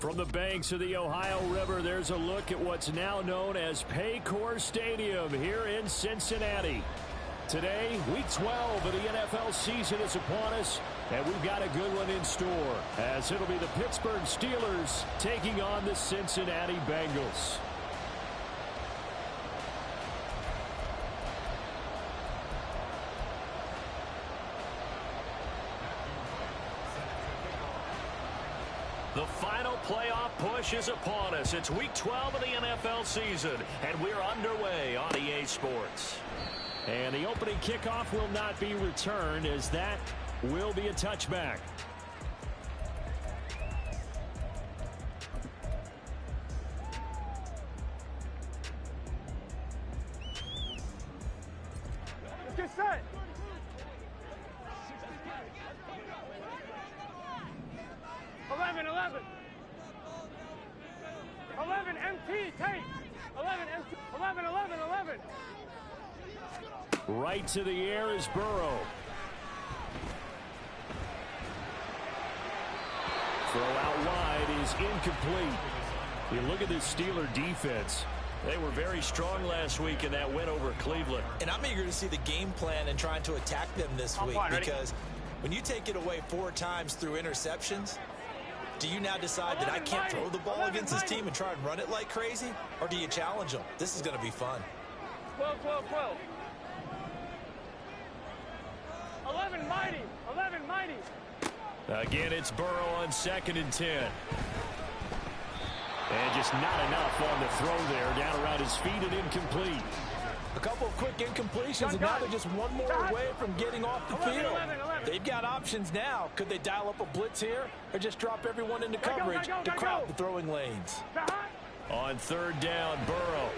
From the banks of the Ohio River, there's a look at what's now known as Paycor Stadium here in Cincinnati. Today, Week 12 of the NFL season is upon us, and we've got a good one in store, as it'll be the Pittsburgh Steelers taking on the Cincinnati Bengals. The final playoff push is upon us. It's Week 12 of the NFL season, and we're underway on EA Sports. And the opening kickoff will not be returned, as that will be a touchback. Get set. 11, MT, take. 11, MT, 11. Right to the air is Burrow. Throw out wide is incomplete. You look at this Steeler defense. They were very strong last week in that win over Cleveland. And I'm eager to see the game plan and trying to attack them this week, because when you take it away 4 times through interceptions, do you now decide that I can't throw the ball against this team and try and run it like crazy? Or do you challenge them? This is going to be fun. 12. 11 mighty. Again, it's Burrow on 2nd and 10. And just not enough on the throw there. Down around his feet and incomplete. A couple of quick incompletions, and now they're just one more away from getting off the field. They've got options now. Could they dial up a blitz here, or just drop everyone into coverage to crowd the throwing lanes? On 3rd down, Burrow.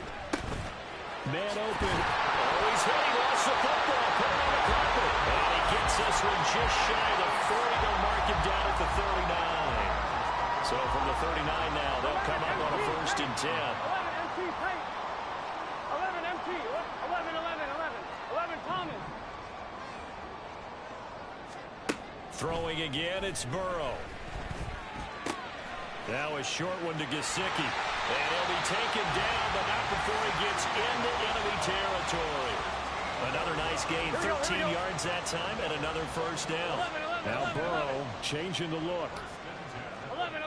Man open. Oh, he's hit. He lost the football. Put it on the carpet. And he gets this one just shy of the 40. They'll mark him down at the 39. So from the 39 now, they'll come up on a 1st and 10. 11 Thomas. Throwing again, it's Burrow. Now a short one to Gesicki. And he'll be taken down, but not before he gets into enemy territory. Another nice gain, 13 yards that time, and another 1st down. Now Burrow changing the look. 11.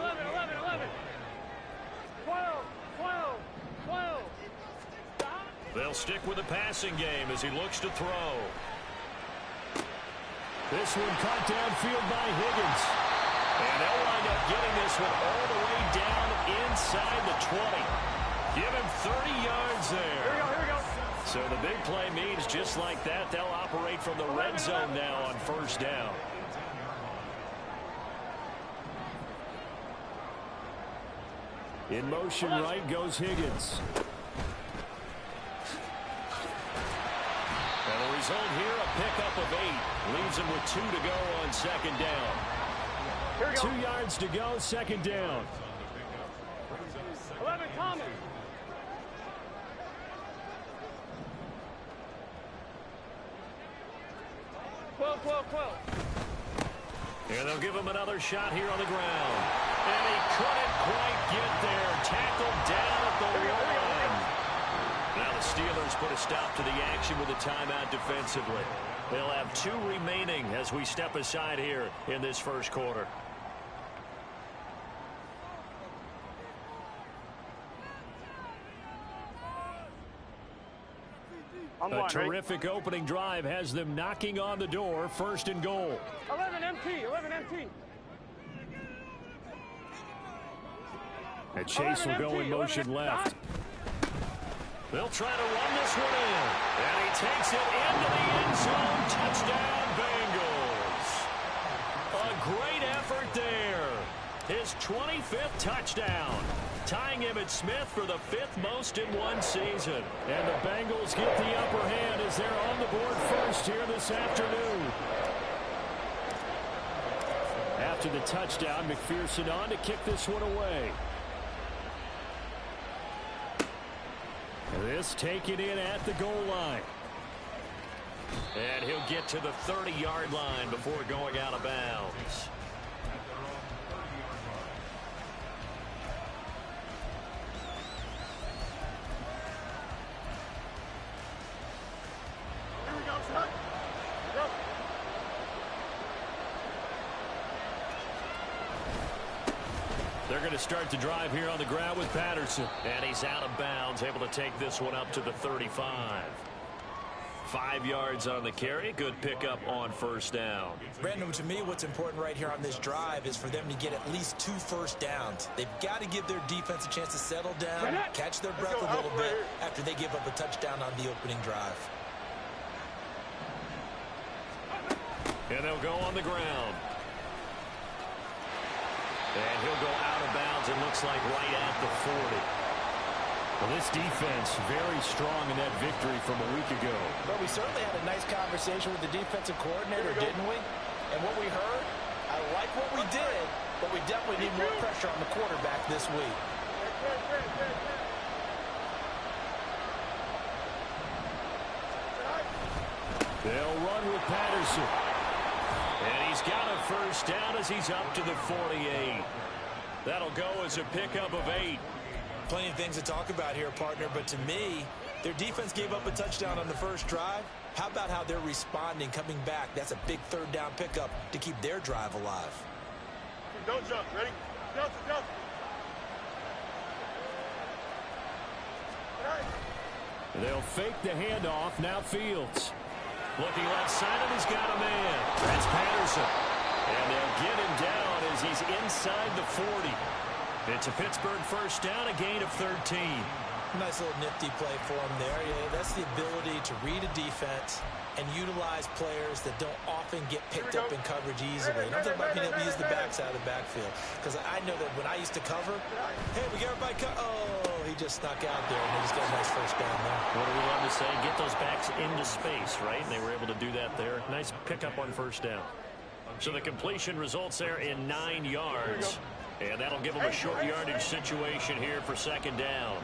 12. They'll stick with the passing game as he looks to throw. This one caught downfield by Higgins. And they'll wind up getting this one all the way down inside the 20. Give him 30 yards there. Here we go. So the big play means just like that, they'll operate from the red zone now on 1st down. In motion right goes Higgins. And the result here, a pickup of 8. Leaves him with 2 to go on 2nd down. 2 yards to go, 2nd down. 11 Thomas. Twelve. And they'll give him another shot here on the ground. And he couldn't quite get there. Tackled down at the 1. Now the Steelers put a stop to the action with a timeout defensively. They'll have 2 remaining as we step aside here in this 1st quarter. A terrific opening drive has them knocking on the door. 1st and goal. 11 MT. And Chase will go in motion left. They'll try to run this one in. And he takes it into the end zone. Touchdown, Bengals. A great effort there. His 25th touchdown. Tying Emmitt Smith for the 5th most in one season. And the Bengals get the upper hand as they're on the board first here this afternoon. After the touchdown, McPherson on to kick this one away. This taken in at the goal line. And he'll get to the 30-yard line before going out of bounds. going to start the drive here on the ground with Patterson. And he's out of bounds, able to take this one up to the 35. 5 yards on the carry. Good pickup on first down. Brandon, to me, what's important right here on this drive is for them to get at least 2 first downs. They've got to give their defense a chance to settle down, catch their breath a little bit after they give up a touchdown on the opening drive. And they'll go on the ground. And he'll go out of bounds, it looks like right at the 40. Well, this defense very strong in that victory from a week ago. But we certainly had a nice conversation with the defensive coordinator, didn't we? And what we heard, I like what we did, but we definitely need more pressure on the quarterback this week. They'll run with Patterson. And he's got a first down as he's up to the 48. That'll go as a pickup of 8. Plenty of things to talk about here, partner, but to me, their defense gave up a touchdown on the first drive. How about how they're responding, coming back? That's a big third down pickup to keep their drive alive. Don't jump. Ready? Jump. They'll fake the handoff. Now Fields. Looking left side, and he's got a man. That's Patterson. And they'll get him down as he's inside the 40. It's a Pittsburgh first down, a gain of 13. Nice little nifty play for him there. Yeah, that's the ability to read a defense and utilize players that don't often get picked up in coverage easily. And I'm talking about being able to use the backside of the backfield. Because I know that when I used to cover, hey, we got everybody oh, he just snuck out there, and they just got a nice first down there. What do we love to say? Get those backs into space, right? And they were able to do that there. Nice pickup on first down. So the completion results there in 9 yards. And that'll give them a short yardage situation here for second down.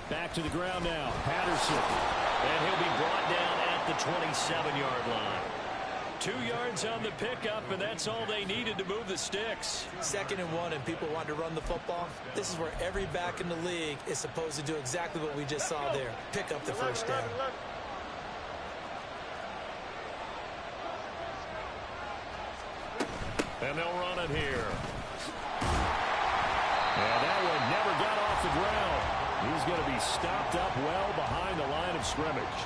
Back to the ground now. Patterson. And he'll be brought down at the 27-yard line. 2 yards on the pickup, and that's all they needed to move the sticks. 2nd and 1, and people want to run the football. This is where every back in the league is supposed to do exactly what we just saw there. Pick up the first down. And they'll run it here. And that one never got off the ground. He's going to be stopped up well behind the line of scrimmage.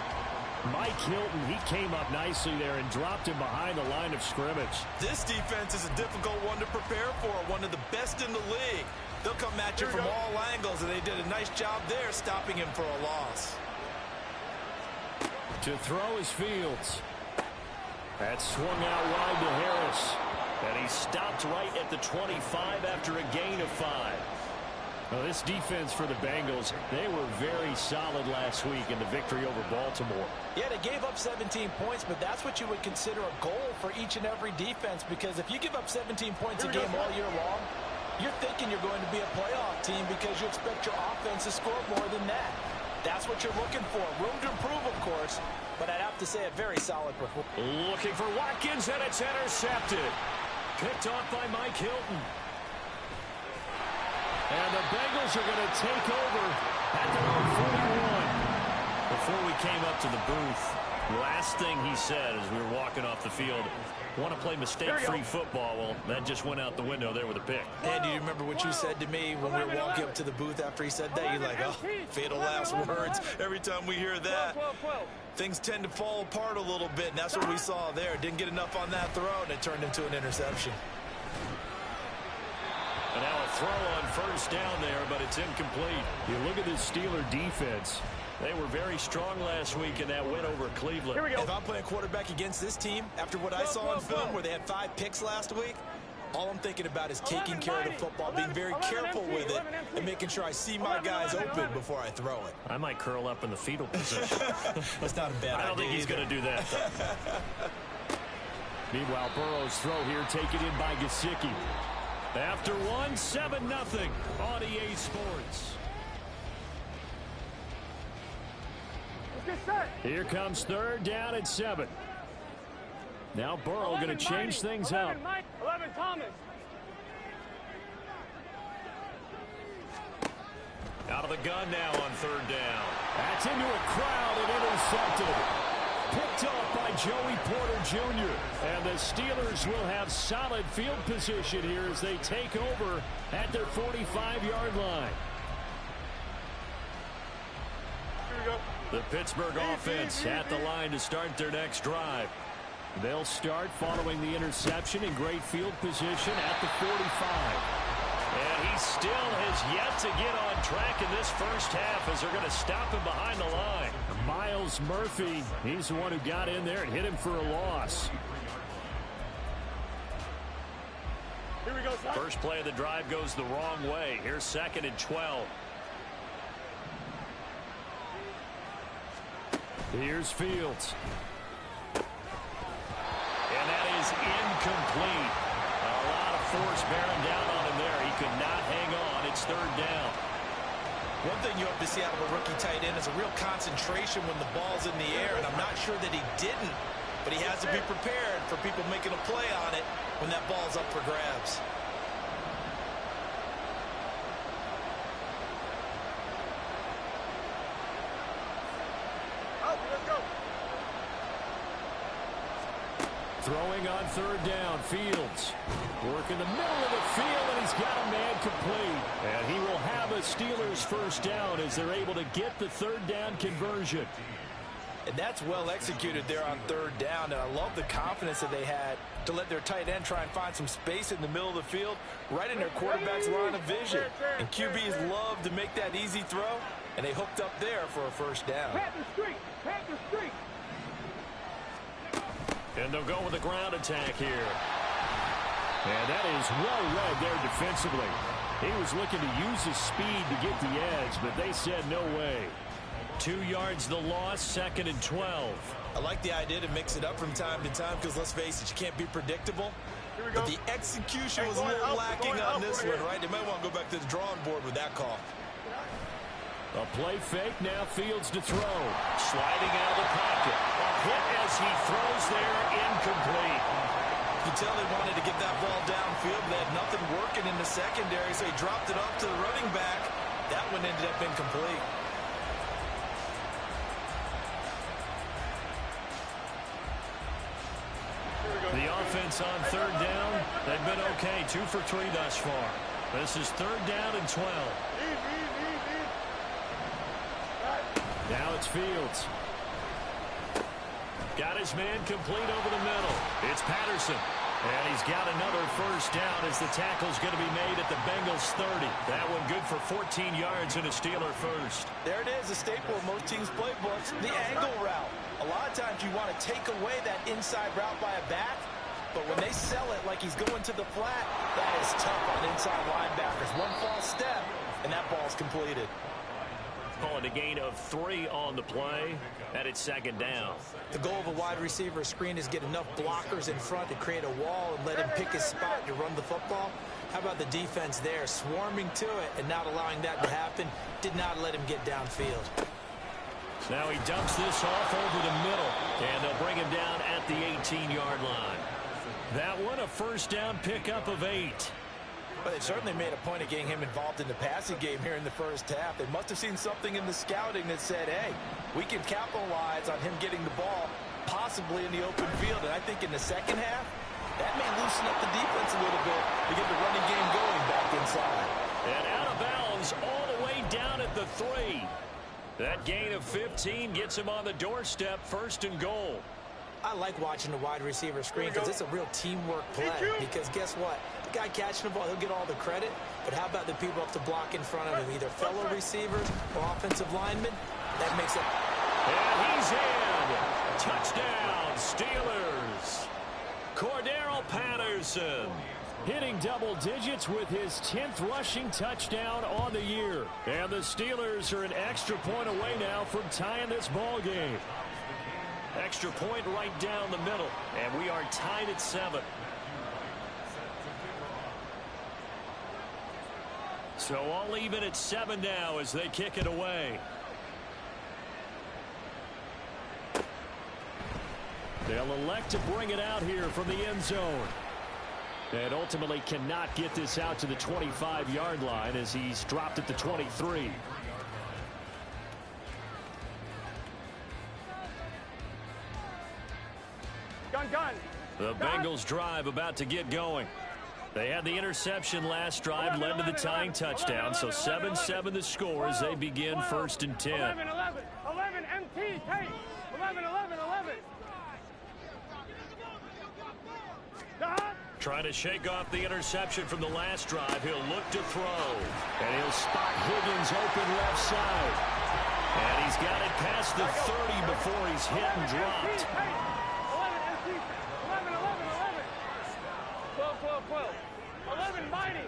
Mike Hilton, he came up nicely there and dropped him behind the line of scrimmage. This defense is a difficult one to prepare for, one of the best in the league. They'll come at you from all angles, and they did a nice job there stopping him for a loss. To throw is Fields. That swung out wide to Harris. And he stopped right at the 25 after a gain of 5. Well, this defense for the Bengals, they were very solid last week in the victory over Baltimore. Yeah, they gave up 17 points, but that's what you would consider a goal for each and every defense, because if you give up 17 points a game all year long, you're thinking you're going to be a playoff team because you expect your offense to score more than that. That's what you're looking for. Room to improve, of course, but I'd have to say a very solid performance. Looking for Watkins, and it's intercepted. Picked off by Mike Hilton. And the Bengals are going to take over at their own 41. Before we came up to the booth, last thing he said as we were walking off the field, want to play mistake-free football. Well, that just went out the window there with a pick. And do you remember what you said to me when we were walking up to the booth after he said that? You're like, oh, fatal last words. Every time we hear that, things tend to fall apart a little bit, and that's what we saw there. Didn't get enough on that throw, and it turned into an interception. And now a throw on first down there, but it's incomplete. You look at this Steeler defense. They were very strong last week in that win over Cleveland. Here we go. If I'm playing quarterback against this team, after what I saw on film where they had 5 picks last week, all I'm thinking about is taking care of the football, being very careful with it, and making sure I see my guys open before I throw it. I might curl up in the fetal position. That's not a bad idea. I don't think he's going to do that, though. Meanwhile, Burrow's throw here taken in by Gesicki. After one, 7-0 on EA Sports. Here comes third down at 7. Now Burrow going to change things up. 11 Thomas. Out of the gun now on third down. That's into a crowd and intercepted. picked off by Joey Porter Jr. And the Steelers will have solid field position here as they take over at their 45-yard line. The Pittsburgh offense at the line to start their next drive. They'll start following the interception in great field position at the 45. And he still has yet to get on track in this first half as they're going to stop him behind the line. Miles Murphy, he's the one who got in there and hit him for a loss. Here we go, son. First play of the drive goes the wrong way. Here's 2nd and 12. Here's Fields. And that is incomplete. A lot of force bearing down on him there. He could not hang on. It's 3rd down. One thing you hope to see out of a rookie tight end is a real concentration when the ball's in the air, and I'm not sure that he didn't, but he has to be prepared for people making a play on it when that ball's up for grabs. Throwing on 3rd down, Fields. Work in the middle of the field, and he's got a man complete. And he will have a Steelers first down as they're able to get the 3rd down conversion. And that's well executed there on 3rd down, and I love the confidence that they had to let their tight end try and find some space in the middle of the field, right in their quarterback's line of vision. And QBs love to make that easy throw, and they hooked up there for a first down. And they'll go with a ground attack here. And that is well read there defensively. He was looking to use his speed to get the edge, but they said no way. 2 yards the loss, 2nd and 12. I like the idea to mix it up from time to time because, let's face it, you can't be predictable. But the execution was a little lacking on this one, right? They might want to go back to the drawing board with that call. A play fake, now Fields to throw. Sliding out of the pocket. A hit as he throws there, incomplete. You can tell they wanted to get that ball downfield, but they had nothing working in the secondary, so he dropped it off to the running back. That one ended up incomplete. The offense on 3rd down, they've been okay, 2 for 3 thus far. This is 3rd down and 12. Now it's Fields. Got his man complete over the middle. It's Patterson. And he's got another first down as the tackle's going to be made at the Bengals 30. That one good for 14 yards and a Steeler first. There it is, a staple of most teams' playbooks, the angle route. A lot of times you want to take away that inside route by a back, but when they sell it like he's going to the flat, that is tough on inside linebackers. One false step, and that ball's completed. Calling a gain of 3 on the play, and it's 2nd down. The goal of a wide receiver screen is get enough blockers in front to create a wall and let him pick his spot to run the football. How about the defense there, swarming to it and not allowing that to happen? Did not let him get downfield. Now he dumps this off over the middle, and they'll bring him down at the 18-yard line. That one, a first down pickup of 8. But they certainly made a point of getting him involved in the passing game here in the first half. They must have seen something in the scouting that said, hey, we can capitalize on him getting the ball possibly in the open field. And I think in the second half, that may loosen up the defense a little bit to get the running game going back inside. And out of bounds all the way down at the 3. That gain of 15 gets him on the doorstep, 1st and goal. I like watching the wide receiver screen because it's a real teamwork play. Because guess what? The guy catching the ball, he'll get all the credit. But how about the people up to block in front of him, either fellow receivers or offensive linemen? That makes it. And he's in. Touchdown, Steelers. Cordero Patterson hitting double digits with his 10th rushing touchdown on the year. And the Steelers are an extra point away now from tying this ball game. Extra point right down the middle, and we are tied at 7. So all even at 7 now as they kick it away. They'll elect to bring it out here from the end zone. And ultimately cannot get this out to the 25-yard line as he's dropped at the 23. The Bengals drive about to get going. They had the interception last drive, led to the tying touchdown, so 7-7 the score as they begin 1st and 10. 11 MT, take. 11. Trying to shake off the interception from the last drive. He'll look to throw. And he'll spot Higgins open left side. And he's got it past the 30 before he's hit and dropped. 12. 11 mighty.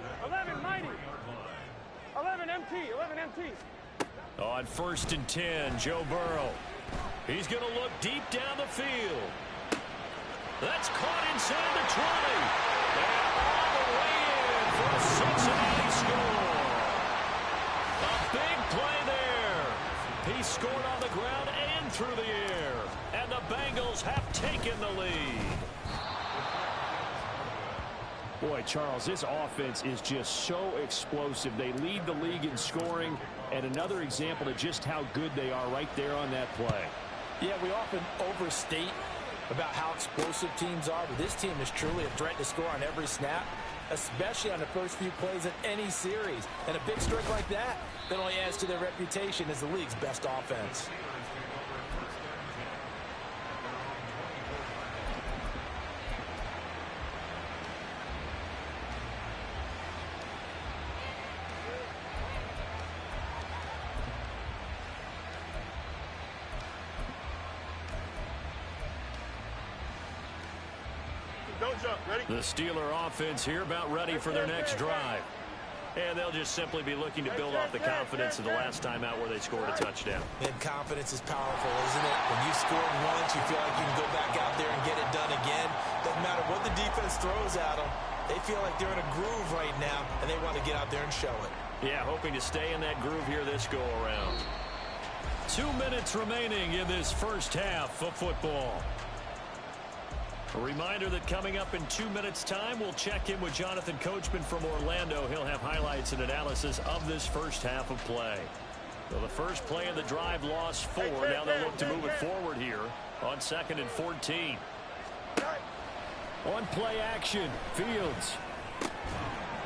11 MT. On 1st and 10, Joe Burrow. He's going to look deep down the field. That's caught inside the 20. And all the way in for a Cincinnati score. A big play there. He scored on the ground and through the air. And the Bengals have taken the lead. Boy, Charles, this offense is just so explosive. They lead the league in scoring, and another example of just how good they are right there on that play. Yeah, we often overstate about how explosive teams are, but this team is truly a threat to score on every snap, especially on the first few plays of any series. And a big streak like that only adds to their reputation as the league's best offense. Don't jump. Ready? The Steeler offense here about ready for their next drive. And they'll just simply be looking to build off the confidence of the last time out where they scored a touchdown. And confidence is powerful, isn't it? When you scored once, you feel like you can go back out there and get it done again. Doesn't matter what the defense throws at them. They feel like they're in a groove right now, and they want to get out there and show it. Yeah, hoping to stay in that groove here this go-around. 2 minutes remaining in this first half of football. A reminder that coming up in 2 minutes' time, we'll check in with Jonathan Coachman from Orlando. He'll have highlights and analysis of this first half of play. So the first play of the drive lost 4. Now they'll look to move it forward here on 2nd and 14. On play action, Fields.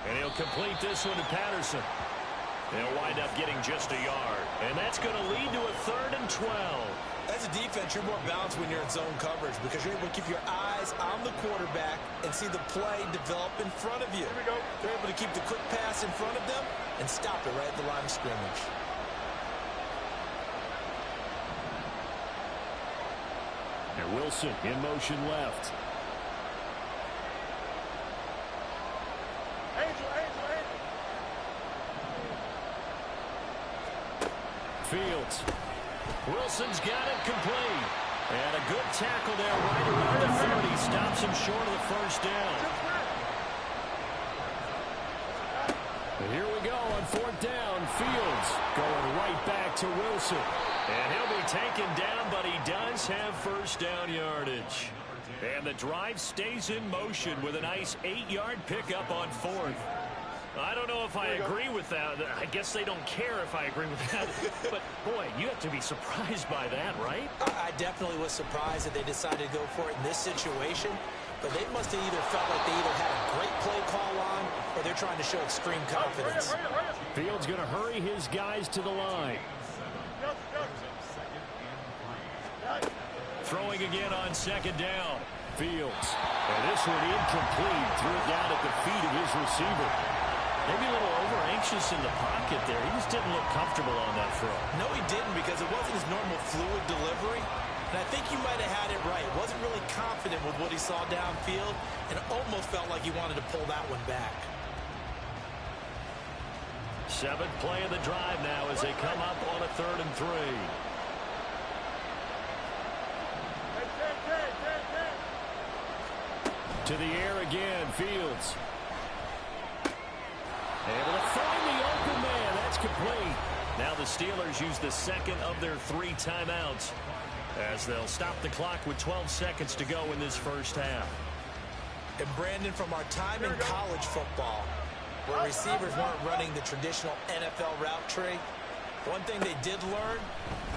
And he'll complete this one to Patterson. They'll wind up getting just a yard. And that's going to lead to a 3rd and 12. As a defense, you're more balanced when you're in zone coverage because you're able to keep your eyes on the quarterback and see the play develop in front of you. Here we go. They're able to keep the quick pass in front of them and stop it right at the line of scrimmage. And Wilson in motion left. Angel. Fields. Wilson's got it complete. And a good tackle there right around the 30. Stops him short of the first down. And here we go on 4th down. Fields going right back to Wilson. And he'll be taken down, but he does have first down yardage. And the drive stays in motion with a nice 8-yard pickup on 4th. I don't know if I agree with that. I guess they don't care if I agree with that. But, boy, you have to be surprised by that, right? I definitely was surprised that they decided to go for it in this situation. But they must have either felt like they either had a great play call on or they're trying to show extreme confidence. Fields going to hurry his guys to the line. Throwing again on 2nd down. Fields. And this one incomplete. Threw it down at the feet of his receiver. Maybe a little over-anxious in the pocket there. He just didn't look comfortable on that throw. No, he didn't because it wasn't his normal fluid delivery. And I think you might have had it right. Wasn't really confident with what he saw downfield and almost felt like he wanted to pull that one back. 7th play of the drive now as they come up on a 3rd and 3. To the air again, Fields. Able to find the open man. That's complete. Now the Steelers use the 2nd of their 3 timeouts as they'll stop the clock with 12 seconds to go in this first half. And Brandon, from our time in college football, where receivers weren't running the traditional NFL route tree, One thing they did learn,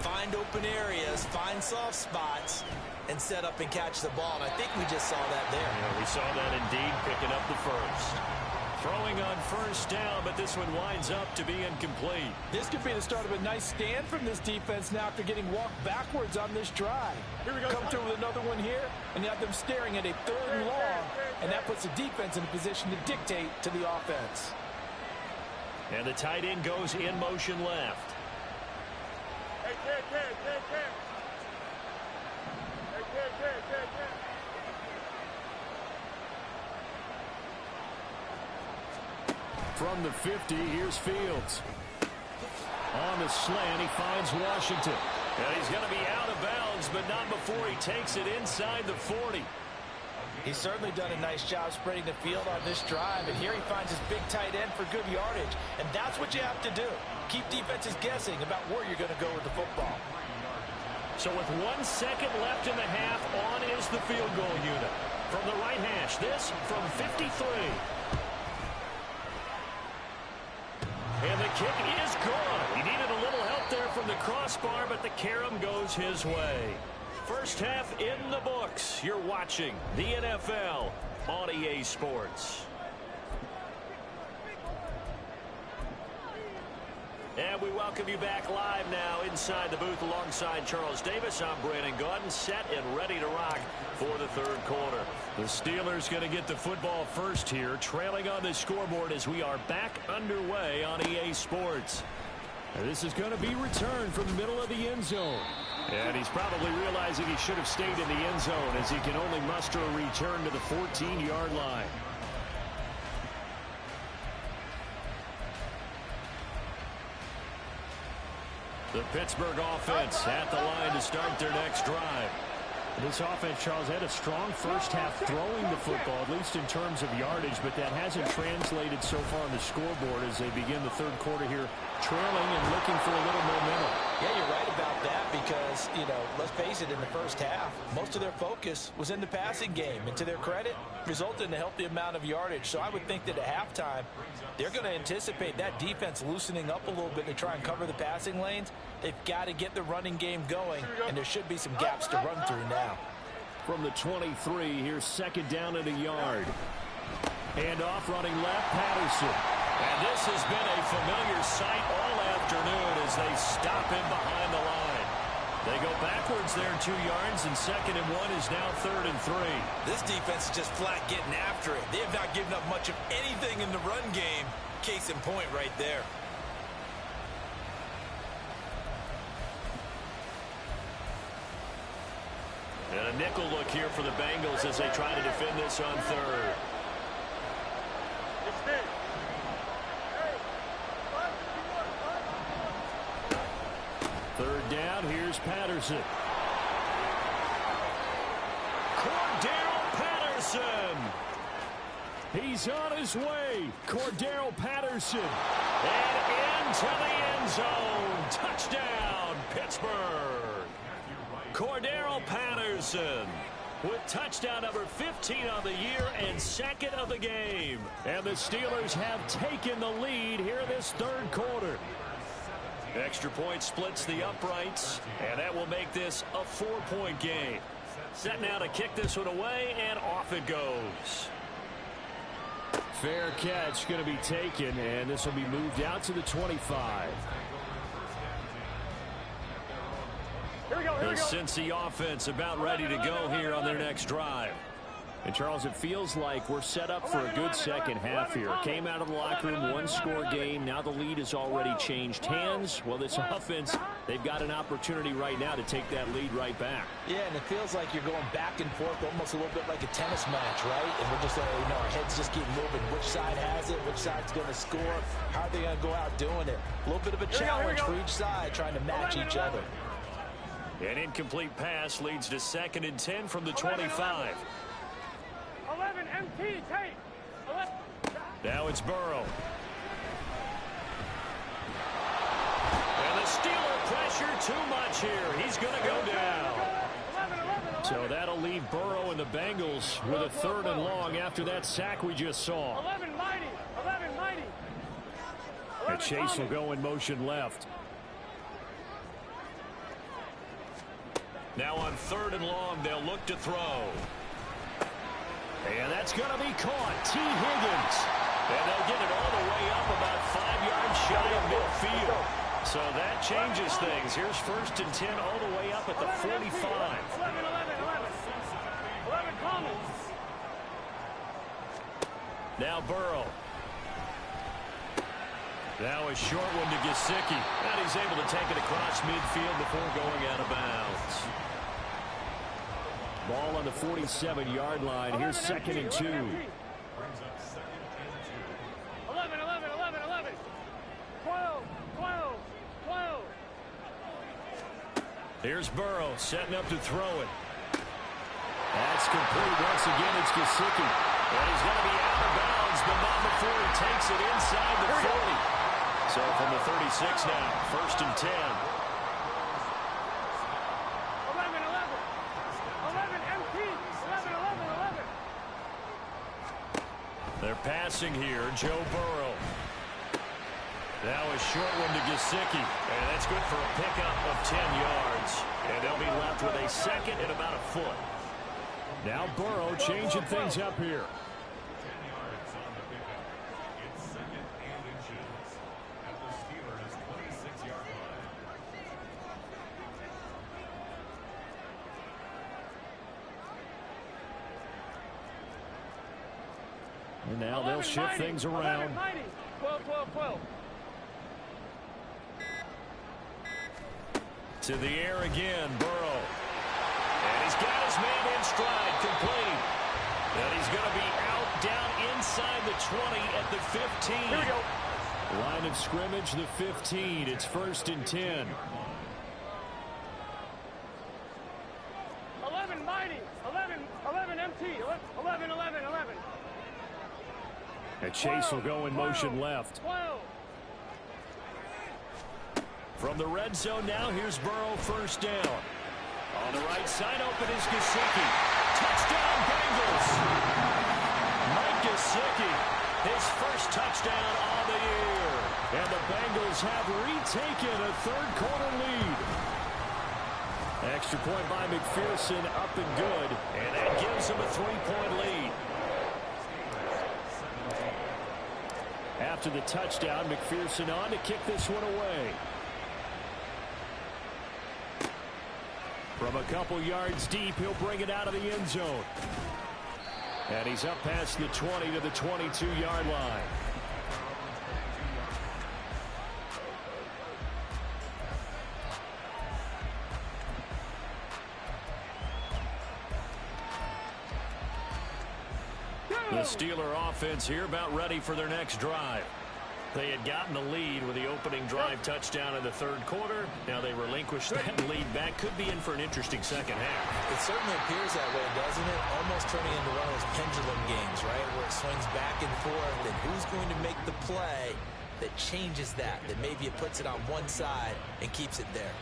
find open areas, find soft spots, and set up and catch the ball. And I think we just saw that there. Yeah, we saw that indeed, picking up the first. Throwing on first down, but this one winds up to be incomplete. This could be the start of a nice stand from this defense now after getting walked backwards on this drive. Here we go. Come through with another one here, and you have them staring at a 3rd and long, and that puts the defense in a position to dictate to the offense. And the tight end goes in motion left. Hey, kid. From the 50, here's Fields. On the slant, he finds Washington. And he's going to be out of bounds, but not before he takes it inside the 40. He's certainly done a nice job spreading the field on this drive, and here he finds his big tight end for good yardage. And that's what you have to do. Keep defenses guessing about where you're going to go with the football. So with 1 second left in the half, on is the field goal unit. From the right hash, this from 53. And the kick is gone. He needed a little help there from the crossbar, but the carom goes his way. First half in the books. You're watching the NFL on EA Sports. And we welcome you back live now inside the booth alongside Charles Davis. I'm Brandon Gaudin, set and ready to rock for the 3rd quarter. The Steelers going to get the football first here, trailing on the scoreboard as we are back underway on EA Sports. And this is going to be returned from the middle of the end zone. And he's probably realizing he should have stayed in the end zone as he can only muster a return to the 14-yard line. The Pittsburgh offense at the line to start their next drive. This offense, Charles, had a strong first half throwing the football, at least in terms of yardage, but that hasn't translated so far on the scoreboard as they begin the 3rd quarter here, trailing and looking for a little momentum. Yeah, you're right about that because, let's face it, in the first half, most of their focus was in the passing game. And to their credit, resulted in a healthy amount of yardage. So I would think that at halftime, they're going to anticipate that defense loosening up a little bit to try and cover the passing lanes. They've got to get the running game going, and there should be some gaps to run through now. From the 23, here's 2nd down and a yard. And off running left, Patterson. And this has been a familiar sight all afternoon as they stop him behind the line. They go backwards there 2 yards, and 2nd and 1 is now 3rd and 3. This defense is just flat getting after it. They have not given up much of anything in the run game. Case in point right there. And a nickel look here for the Bengals as they try to defend this on 3rd. 3rd down, here's Patterson. Cordero Patterson. He's on his way. Cordero Patterson. And into the end zone. Touchdown, Pittsburgh. Cordero Patterson with touchdown number 15 on the year and 2nd of the game. And the Steelers have taken the lead here in this 3rd quarter. Extra point splits the uprights, and that will make this a 4-point game. Set now to kick this one away, and off it goes. Fair catch going to be taken, and this will be moved out to the 25. The Cincy offense about ready to go here on their next drive. And, Charles, it feels like we're set up for a good second half here. Came out of the locker room, 1-score game. Now the lead has already changed hands. Well, this offense, they've got an opportunity right now to take that lead right back. Yeah, and it feels like you're going back and forth almost a little bit like a tennis match, right? And we're just, our heads just keep moving. Which side has it? Which side's going to score? How are they going to go out doing it? A little bit of a challenge for each side, trying to match each other. An incomplete pass leads to 2nd and 10 from the 25. 11 MT, take. Now it's Burrow. And the Steeler pressure too much here. He's going to go down. So that'll leave Burrow and the Bengals with a 3rd and long after that sack we just saw. 11 mighty. And Chase will go in motion left. Now on 3rd and long, they'll look to throw. And that's going to be caught. T. Higgins. And they'll get it all the way up about 5 yards shy of midfield. So that changes things. Here's 1st and 10 all the way up at the 45. 11 Commons. Now Burrow. Now a short one to Gesicki. And he's able to take it across midfield before going out of bounds. Ball on the 47-yard line. Here's 2nd and 2. 11. 12. Here's Burrow setting up to throw it. That's complete. Once again, it's Gesicki. And he's going to be out of bounds, but not before he takes it inside the 40. So from the 36 now, 1st and 10. 11 MT. 11. They're passing here. Joe Burrow. Now a short one to Gesicki. And that's good for a pickup of 10 yards. And they'll be left with a 2nd and about a foot. Now Burrow changing things up here. And now they'll shift things around. 12. To the air again, Burrow. And he's got his man in stride, complete. And he's going to be out down inside the 20 at the 15. Here we go. Line of scrimmage, the 15. It's 1st and 10. 11 Mighty. 11 MT. 11. And Chase will go in motion left. 12. From the red zone now, here's Burrow, 1st down. On the right side, open is Gesicki. Touchdown, Bengals. Mike Gesicki, his first touchdown of the year. And the Bengals have retaken a 3rd quarter lead. Extra point by McPherson, up and good. And that gives them a 3-point lead. After the touchdown, McPherson on to kick this one away. From a couple yards deep, he'll bring it out of the end zone. And he's up past the 20 to the 22-yard line. The Steeler offense here about ready for their next drive. They had gotten the lead with the opening drive touchdown in the 3rd quarter. Now they relinquished that lead back. Could be in for an interesting second half. It certainly appears that way, doesn't it? Almost turning into one of those pendulum games, right? Where it swings back and forth. And who's going to make the play that changes that? That maybe it puts it on one side and keeps it there.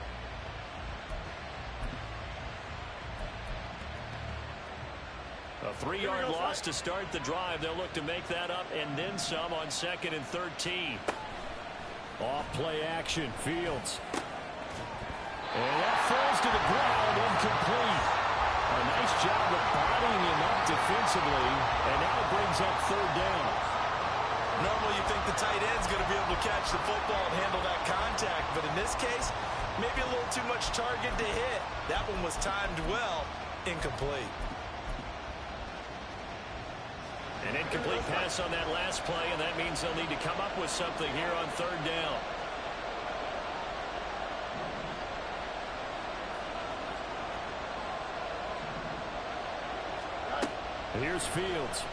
A 3-yard loss to start the drive. They'll look to make that up and then some on 2nd and 13. Off play action, Fields. And that falls to the ground, incomplete. A nice job of bodying him up defensively, and now it brings up 3rd down. Normally you think the tight end's going to be able to catch the football and handle that contact, but in this case, maybe a little too much target to hit. That one was timed well, incomplete. An incomplete pass on that last play, and that means they'll need to come up with something here on 3rd down. Here's Fields.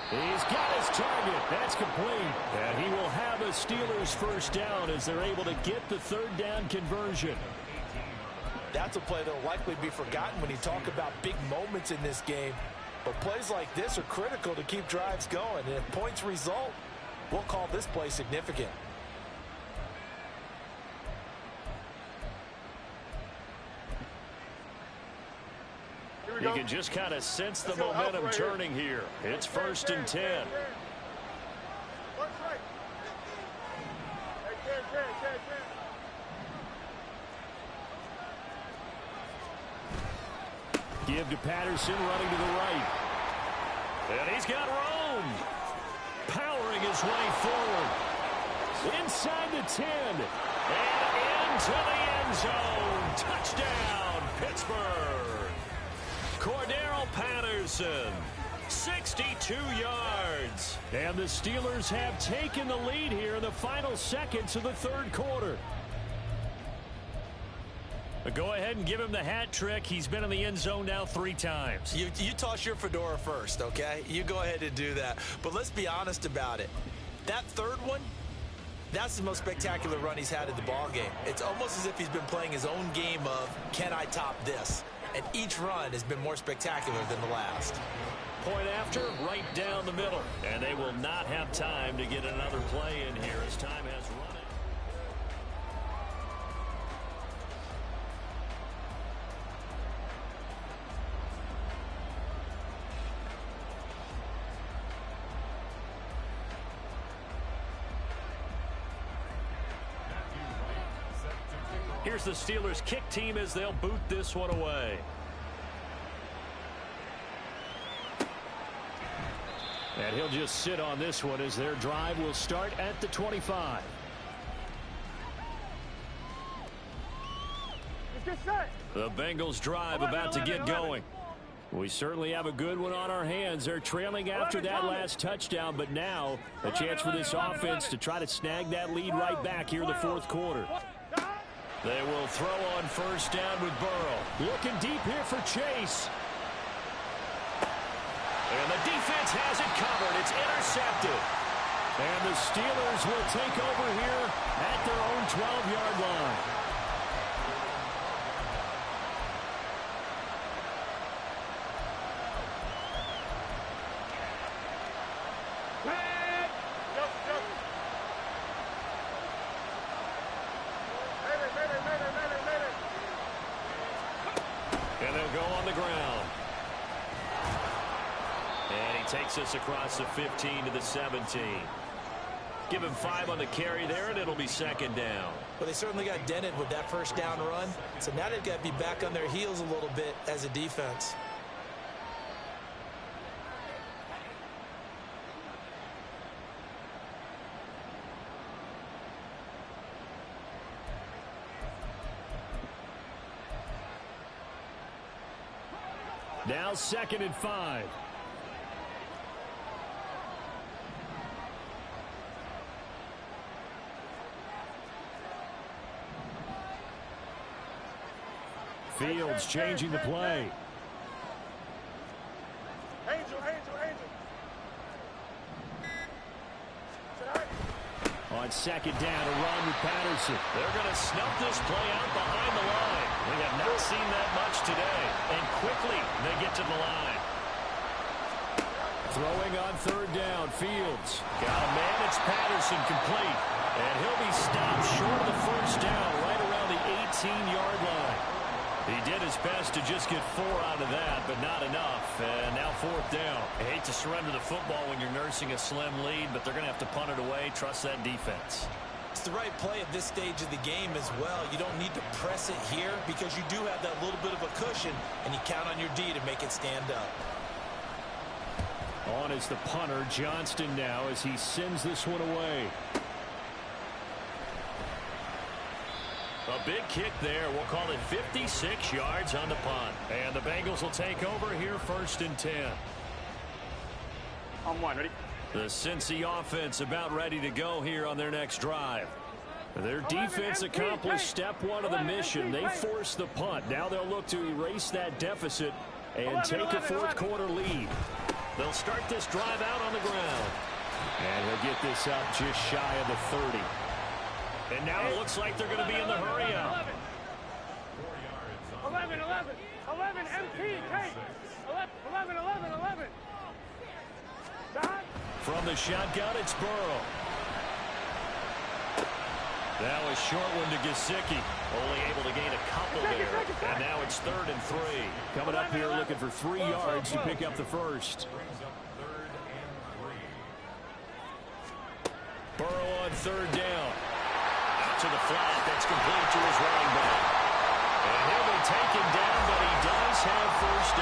He's got his target. That's complete. And he will have a Steelers 1st down as they're able to get the 3rd down conversion. That's a play that will likely be forgotten when you talk about big moments in this game. But plays like this are critical to keep drives going. And if points result, we'll call this play significant. You can just kind of sense the momentum turning here. It's 1st and 10. Give to Patterson, running to the right. And he's got room. Powering his way forward. Inside the 10. And into the end zone. Touchdown, Pittsburgh. Cordero Patterson, 62 yards. And the Steelers have taken the lead here in the final seconds of the third quarter. Go ahead and give him the hat trick. He's been in the end zone now 3 times. You toss your fedora first, okay? You go ahead and do that. But let's be honest about it. That third one, that's the most spectacular run he's had in the ballgame. It's almost as if he's been playing his own game of, can I top this? And each run has been more spectacular than the last. Point after, right down the middle. And they will not have time to get another play in here as time has run it. Here's the Steelers kick team as they'll boot this one away. And he'll just sit on this one as their drive will start at the 25. Let's get set. The Bengals drive about to get going. We certainly have a good one on our hands. They're trailing after that last touchdown, but now a chance for this offense to try to snag that lead right back here in the fourth quarter. They will throw on first down with Burrow. Looking deep here for Chase. And the defense has it covered. It's intercepted. And the Steelers will take over here at their own 12-yard line. And they'll go on the ground. And he takes us across the 15 to the 17. Give him 5 on the carry there, and it'll be second down. Well, they certainly got dented with that first down run. So now they've got to be back on their heels a little bit as a defense. Now 2nd and 5. Fields changing the play. Angel. On 2nd down, a run with Patterson. They're going to snuff this play out behind the line. We have not seen that much today. And quickly, they get to the line. Throwing on 3rd down, Fields. Got a man, it's Patterson complete. And he'll be stopped short of the first down right around the 18-yard line. He did his best to just get 4 out of that, but not enough. And now 4th down. I hate to surrender the football when you're nursing a slim lead, but they're going to have to punt it away. Trust that defense. It's the right play at this stage of the game as well. You don't need to press it here because you do have that little bit of a cushion, and you count on your D to make it stand up. On is the punter, Johnston, now as he sends this one away. A big kick there. We'll call it 56 yards on the punt. And the Bengals will take over here 1st and 10. On 1, ready? The Cincy offense about ready to go here on their next drive. Their defense accomplished step 1 of the mission. They forced the punt. Now they'll look to erase that deficit and take a 4th quarter lead. They'll start this drive out on the ground. And he'll get this up just shy of the 30. And now it looks like they're going to be in the hurry up. 11 MT, take. 11. From the shotgun, it's Burrow. That was short one to Gesicki. Only able to gain a couple there. And now it's 3rd and 3. Coming up here looking for 3 yards to pick up the first. Burrow on 3rd down. Out to the flat. That's complete to his running back. And he'll be taken down, but he does have first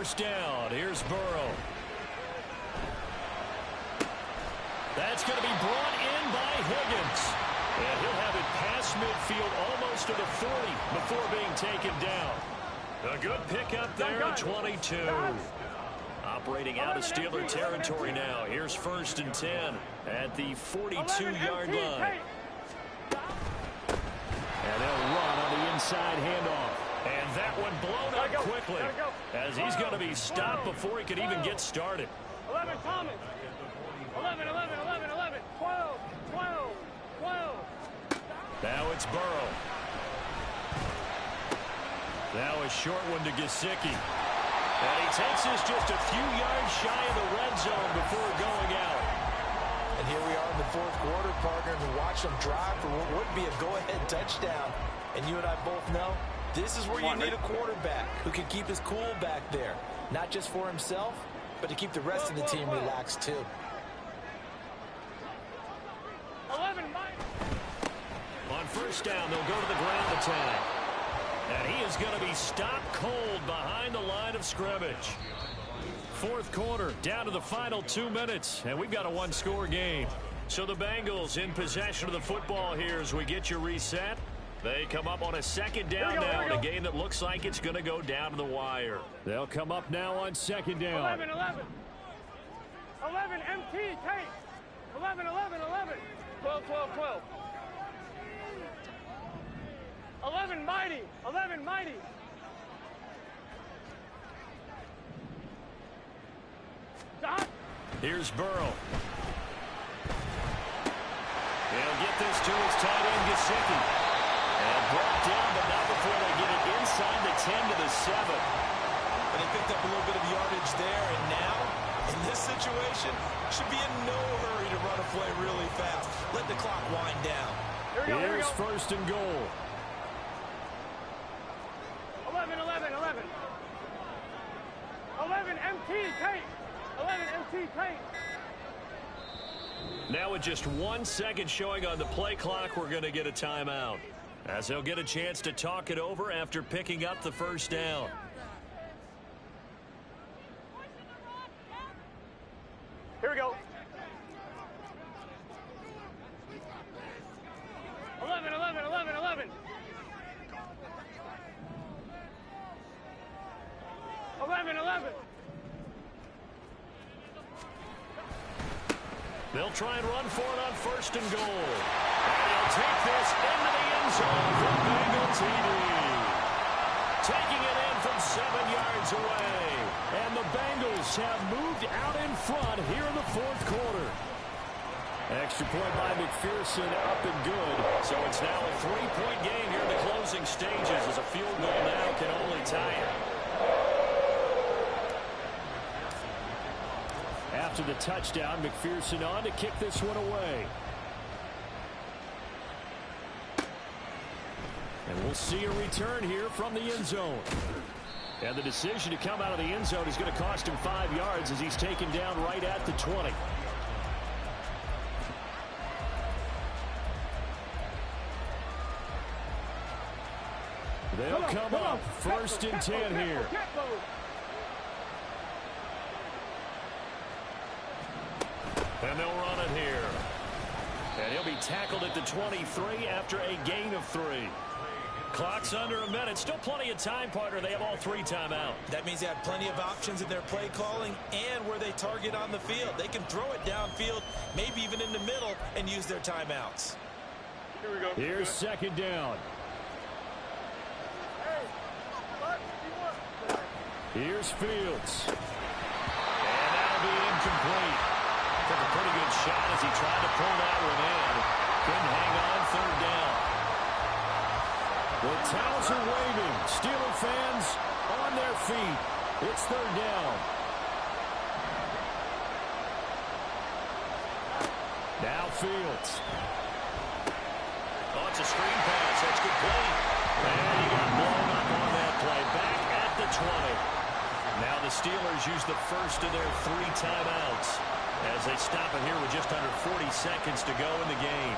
first down. Here's Burrow. That's going to be brought in by Higgins. And he'll have it past midfield almost to the 40 before being taken down. A good pickup there at 22. Operating out of Steeler territory now. Here's 1st and 10 at the 42-yard line. And they'll run on the inside handoff. And that one blown up quickly as he's going to be stopped before he could even get started. 11, Thomas. 11, 11, 11, 11, 12, 12, 12. Now it's Burrow. Now a short one to Gesicki. And he takes this just a few yards shy of the red zone before going out. And here we are in the 4th quarter, partner, and watch them drive for what would be a go-ahead touchdown. And you and I both know this is where you need a quarterback who can keep his cool back there. Not just for himself, but to keep the rest of the team relaxed too. 11, Mike. On first down, they'll go to the ground attack. And he is going to be stopped cold behind the line of scrimmage. 4th quarter, down to the final 2 minutes, and we've got a one-score game. So the Bengals in possession of the football here as we get you reset. They come up on a 2nd down now in a game that looks like it's going to go down to the wire. They'll come up now on 2nd down. 11, 11. 11, MT, take. 11, 11, 11. 12, 12, 12. 11, mighty. 11, mighty. Dot. Here's Burrow. He'll get this to his tight end, Gesicki. And brought down, but not before they get it inside the 10 to the 7. And they picked up a little bit of yardage there, and now, in this situation, should be in no hurry to run a play really fast. Let the clock wind down. Here's 1st and goal. 11, 11, 11. 11, MT, take. 11, MT, take. Now with just 1 second showing on the play clock, we're going to get a timeout, as they'll get a chance to talk it over after picking up the first down. Here we go. 11, 11, 11, 11. 11, 11. They'll try and run for it on 1st and goal. And he'll take this into the end zone for Bengals TD. Taking it in from 7 yards away. And the Bengals have moved out in front here in the 4th quarter. Extra point by McPherson, up and good. So it's now a 3-point game here in the closing stages, as a field goal now can only tie it. After the touchdown, McPherson on to kick this one away. And we'll see a return here from the end zone. And the decision to come out of the end zone is going to cost him 5 yards as he's taken down right at the 20. They'll come up 1st and 10 here. And they'll run it here. And he'll be tackled at the 23 after a gain of 3. Clock's under a minute. Still plenty of time, partner. They have all 3 timeout. That means they have plenty of options in their play calling and where they target on the field. They can throw it downfield, maybe even in the middle, and use their timeouts. Here we go. Here's 2nd down. Here's Fields. And that'll be incomplete. Took a pretty good shot as he tried to pull that one in. Couldn't hang on 3rd down. The towels are waving. Steeler fans on their feet. It's 3rd down. Now Fields. Oh, it's a screen pass. That's complete. And he got blown up on that play. Back at the 20. Now the Steelers use the first of their 3 timeouts as they stop it here with just under 40 seconds to go in the game.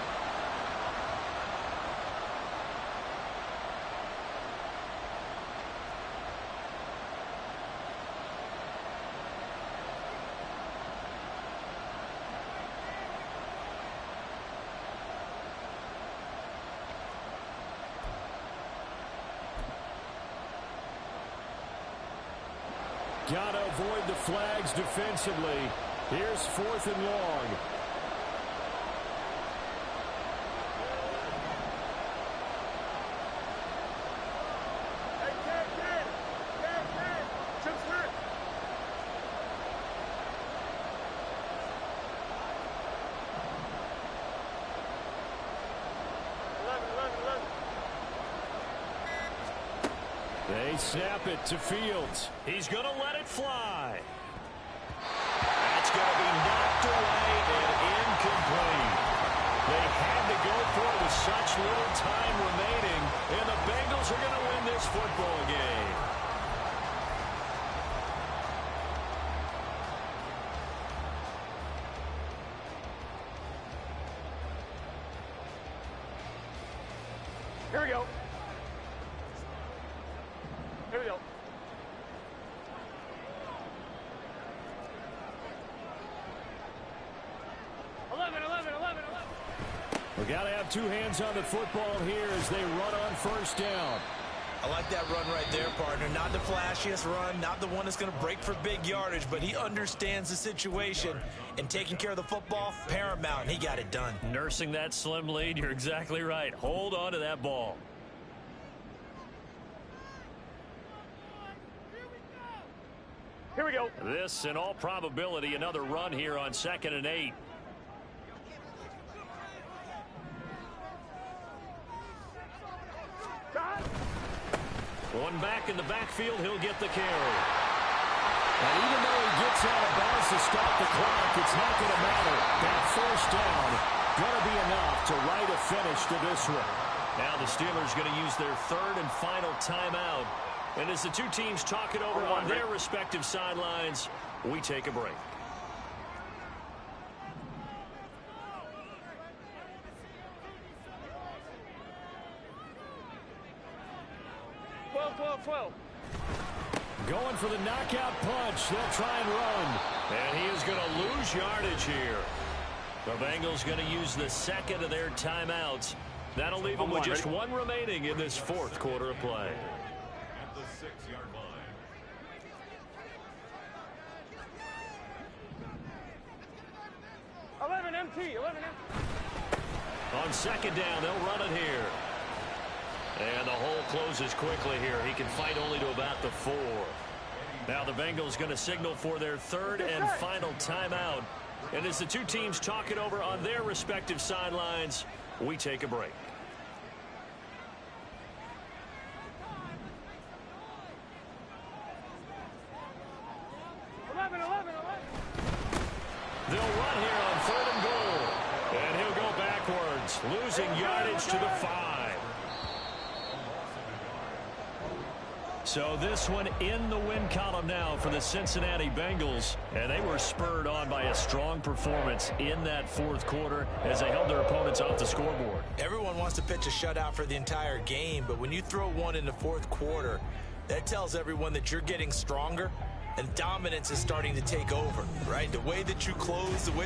Got to avoid the flags defensively. Here's 4th and long. They snap it to Fields. He's going to let it fly. That's going to be knocked away and incomplete. They had to go for it with such little time remaining, and the Bengals are going to win this football game. Here we go. Here we go. We got to have 2 hands on the football here as they run on 1st down. I like that run right there, partner. Not the flashiest run, not the one that's going to break for big yardage, but he understands the situation, and taking care of the football, paramount, and he got it done. Nursing that slim lead, you're exactly right. Hold on to that ball. Here we go. This, in all probability, another run here on 2nd and 8. One back in the backfield, he'll get the carry. And even though he gets out of bounds to stop the clock, it's not going to matter. That 1st down going to be enough to write a finish to this one. Now the Steelers going to use their 3rd and final timeout. And as the 2 teams talk it over on their respective sidelines, we take a break. Going for the knockout punch. They'll try and run. And he is going to lose yardage here. The Bengals going to use the 2nd of their timeouts. That'll leave them with just 1 remaining in this 4th quarter of play. At the 6-yard line. MT. On 2nd down, they'll run it here. And the hole closes quickly here. He can fight only to about the 4. Now the Bengals going to signal for their 3rd and final timeout. And as the 2 teams talk it over on their respective sidelines, we take a break. They'll run here on 3rd and goal. And he'll go backwards, losing yardage to the 5. So this one in the win column now for the Cincinnati Bengals. And they were spurred on by a strong performance in that 4th quarter as they held their opponents off the scoreboard. Everyone wants to pitch a shutout for the entire game, but when you throw one in the 4th quarter, that tells everyone that you're getting stronger and dominance is starting to take over, right? The way that you close, the way